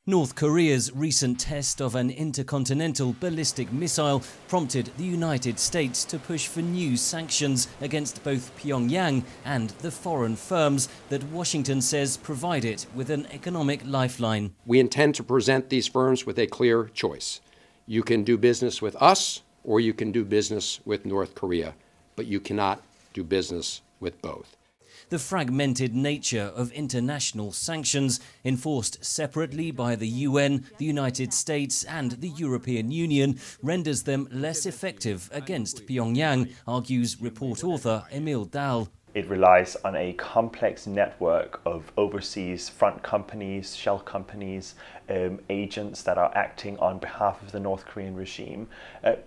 North Korea's recent test of an intercontinental ballistic missile prompted the United States to push for new sanctions against both Pyongyang and the foreign firms that Washington says provide it with an economic lifeline. We intend to present these firms with a clear choice. You can do business with us or you can do business with North Korea, but you cannot do business with both. The fragmented nature of international sanctions, enforced separately by the UN, the United States and the European Union, renders them less effective against Pyongyang, argues report author Emil Dahl. It relies on a complex network of overseas front companies, shell companies, agents that are acting on behalf of the North Korean regime,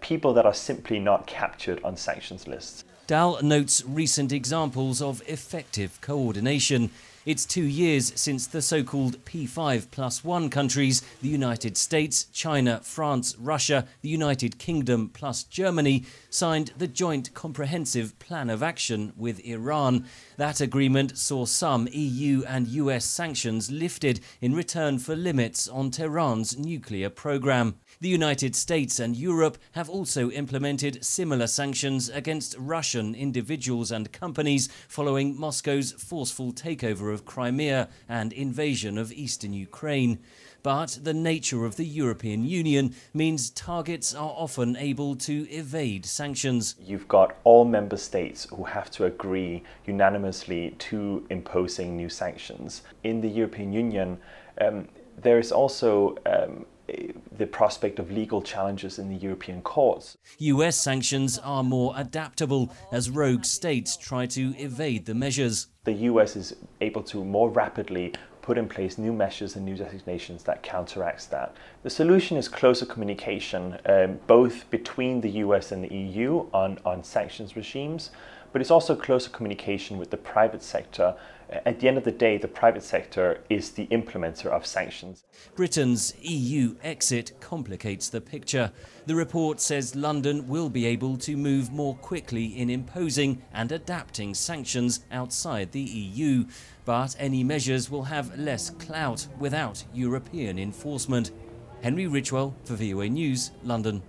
people that are simply not captured on sanctions lists. Dahl notes recent examples of effective coordination. It's 2 years since the so-called P5+1 countries, the United States, China, France, Russia, the United Kingdom plus Germany, signed the Joint Comprehensive Plan of Action with Iran. That agreement saw some EU and US sanctions lifted in return for limits on Tehran's nuclear program. The United States and Europe have also implemented similar sanctions against Russian individuals and companies following Moscow's forceful takeover of Crimea and invasion of eastern Ukraine. But the nature of the European Union means targets are often able to evade sanctions. You've got all member states who have to agree unanimously to imposing new sanctions. In the European Union, there is also the prospect of legal challenges in the European courts. US sanctions are more adaptable as rogue states try to evade the measures. The US is able to more rapidly put in place new measures and new designations that counteracts that. The solution is closer communication, both between the US and the EU on sanctions regimes, but it's also closer communication with the private sector. At the end of the day, the private sector is the implementer of sanctions. Britain's EU exit complicates the picture. The report says London will be able to move more quickly in imposing and adapting sanctions outside the EU, but any measures will have less clout without European enforcement. Henry Ridgwell for VOA News, London.